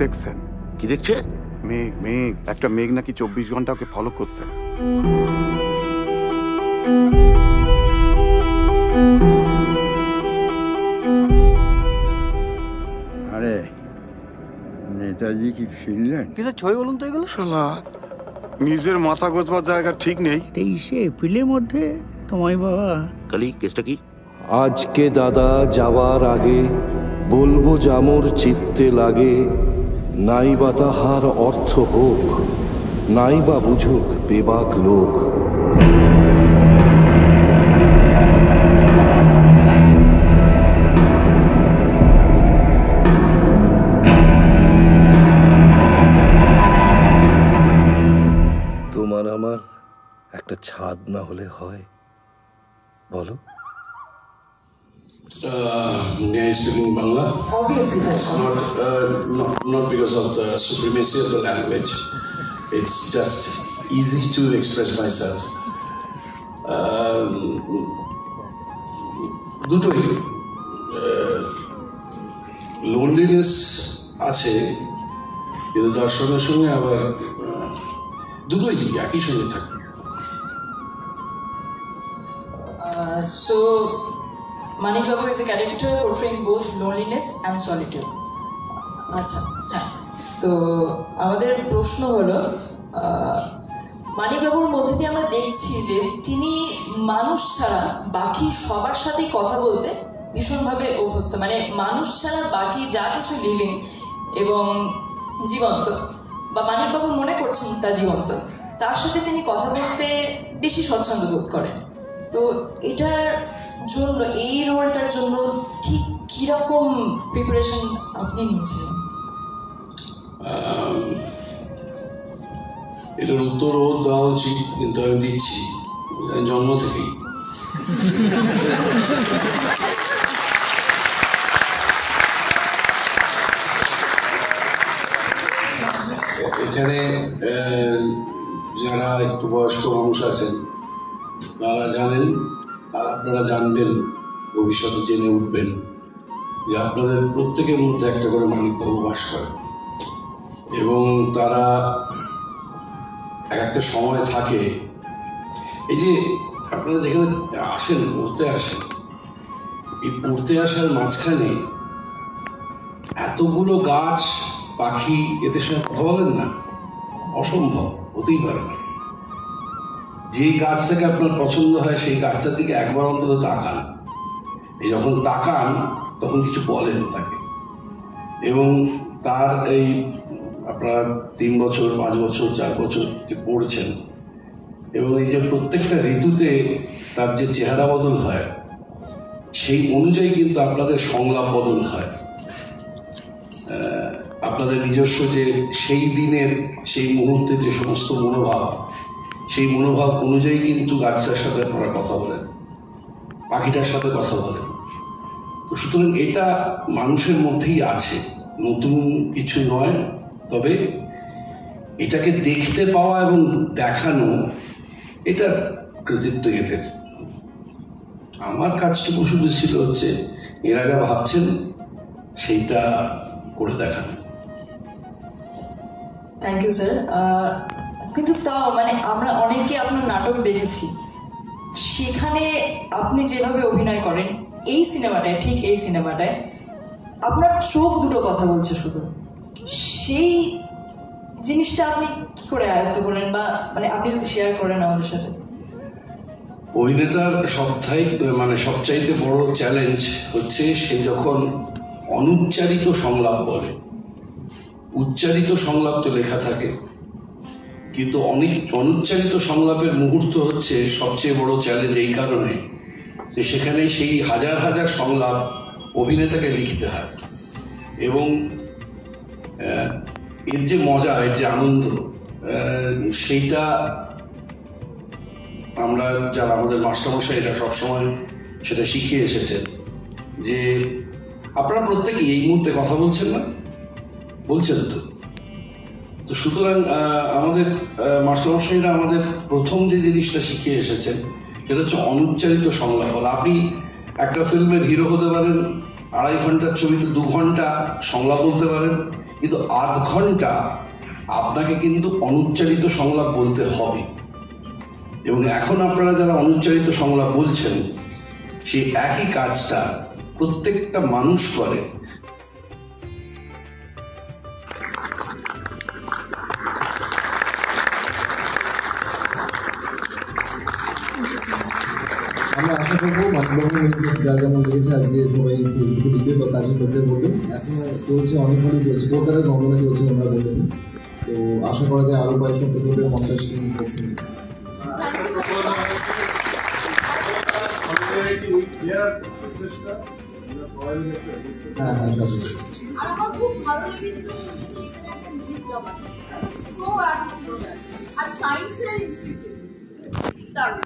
দেখছেন? কি দেখছে? মেঘ, মেঘ, একটা মেঘ নাকি 24 ঘন্টা ওকে ফলো করছে। আরে নেতাজি কি ফিরলেন? কিছু ছবি বলুন তো এগুলো। শালা নিজের মাথা গোছবার জায়গা ঠিক নেই। 23শে এপ্রিলের মধ্যে তোমায় বাবা। কালি কেসটা কি? আজকে দাদা যাবার আগে বলবো জামর চিত্তে লাগে, নাইবা তাহার অর্থ হোক, নাইবা বুঝুক বেবাক লোক। তোমার আমার একটা ছাদ না হলে হয় বলো? May I speak in Bangla? Obviously, sir. Not because of the supremacy of the language. It's just easy to express myself. দুটোই লোনলিনেস আছে, কিন্তু দর্শনের সঙ্গে আবার দুটোই একই সঙ্গে থাকে। So, Manik Babu is a character portraying both loneliness and solitude. আচ্ছা, হ্যাঁ। তো আমাদের প্রশ্ন হলো, মানিক বাবুর মধ্যে দিয়ে আমরা দেখছি যে তিনি মানুষ ছাড়া বাকি সবার সাথেই কথা বলতে ভীষণভাবে অভ্যস্ত। মানে মানুষ ছাড়া বাকি যা কিছু লিভিং এবং জীবন্ত বা মানিকবাবু মনে করছেন তা জীবন্ত, তার সাথে তিনি কথা বলতে বেশি স্বচ্ছন্দ বোধ করেন। তো এটার জন্য, এই রোলটার জন্য ঠিক কীরকম প্রিপারেশন আপনি নিচ্ছিলেন? এটার উত্তর ও দেওয়া উচিত, কিন্তু আমি দিচ্ছি জন্ম থেকেই। এখানে যারা একটু বয়স্ক মানুষ আছেন তারা জানেন, আর আপনারা জানবেন, ভবিষ্যতে জেনে উঠবেন যে আপনাদের প্রত্যেকের মধ্যে একটা করে মানিকবাবু বাস করে, এবং তারা একটা সময় থাকে। এই যে আপনারা যেখানে আসেন, পড়তে আসেন, এই পড়তে আসার মাঝখানে এতগুলো গাছ পাখি, এদের সঙ্গে কথা বলেন না, অসম্ভব, হতেই পারে না। যে গাছটাকে আপনার পছন্দ হয় সেই গাছটার দিকে একবার অন্তত তাকান। এই যখন তাকান তখন কিছু বলেন তাকে, এবং তার এই আপনারা 3 বছর 5 বছর 4 বছর যে পড়ছেন, এবং এই যে প্রত্যেকটা ঋতুতে তার যে চেহারা বদল হয়, সেই অনুযায়ী কিন্তু আপনাদের সংলাপ বদল হয়। আপনাদের নিজস্ব যে সেই দিনের সেই মুহূর্তে যে সমস্ত মনোভাব, সেই মনোভাব অনুযায়ী কিন্তু গাছটার সাথে আপনারা কথা বলেন, পাখিটার সাথে কথা বলেন। তো সুতরাং এটা মানুষের মধ্যেই আছে, নতুন কিছু নয়। তবে এটাকে দেখতে পাওয়া এবং দেখানো, এটার কৃতিত্ব এদের। আমার কাজটুকু শুধু ছিল হচ্ছে এরা যা ভাবছেন সেইটা করে দেখানো। Thank you sir. কিন্তু তাও মানে আমরা অনেকে আপনার নাটক দেখেছি, সেখানে আপনি যেভাবে অভিনয় করেন এই সিনেমাটায়, ঠিক এই সিনেমাটায় আপনার চোখ দুটো কথা বলছে শুধু। সেই জিনিসটা আপনি কি করে আয়ত্ত করেন, বা মানে আপনি যদি শেয়ার করেন আমাদের সাথে। অভিনেতার সবচাইতে বড় চ্যালেঞ্জ হচ্ছে সে যখন অনুচ্চারিত সংলাপ বলে। উচ্চারিত সংলাপ তো লেখা থাকে, কিন্তু অনুচ্চারিত সংলাপের মুহূর্ত হচ্ছে সবচেয়ে বড় চ্যালেঞ্জ, এই কারণে যে সেখানে সেই হাজার হাজার সংলাপ অভিনেতাকে লিখতে হয়, এবং এর যে মজা, এর যে আনন্দ, সেইটা আমরা যারা আমাদের মাস্টারমশাইরা সবসময় সেটা শিখিয়ে এসেছেন, যে আপনারা প্রত্যেকেই এই মুহূর্তে কথা বলছেন না, বলছেন তো সুতরাং আমাদের মাস্টারমশাইরা আমাদের প্রথম যে জিনিসটা শিখিয়ে এসেছেন সেটা হচ্ছে অনুচ্চারিত সংলাপ বলা। আপনি একটা ফিল্মের হিরো হতে পারেন, 2.5 ঘন্টার ছবিতে 2 ঘন্টা সংলাপ বলতে পারেন, কিন্তু আধ ঘন্টা আপনাকে কিন্তু অনুচ্চারিত সংলাপ বলতে হবে, এবং এখন আপনারা যারা অনুচ্চারিত সংলাপ বলছেন সেই একই কাজটা প্রত্যেকটা মানুষ করে। আমরা আশা করবো মাতৃভূমির জায়গা মনে লেগেছে, আজকে সবাই ফেসবুকে দিবে বা কাজে করতে বলবে। এখনো চলছে, অনেকগুলি চলছে, কলকাতার গঙ্গনে চলছে, ওনারা বললেন। তো আশা করা যায় আরও কয়েক সপ্তাহ ধরে মন্টাজ টিম করছে। হ্যাঁ হ্যাঁ, আর আমার খুব ভালো লেগেছিল সো আর সায়েন্সের ইনস্টিটিউট দারুণ।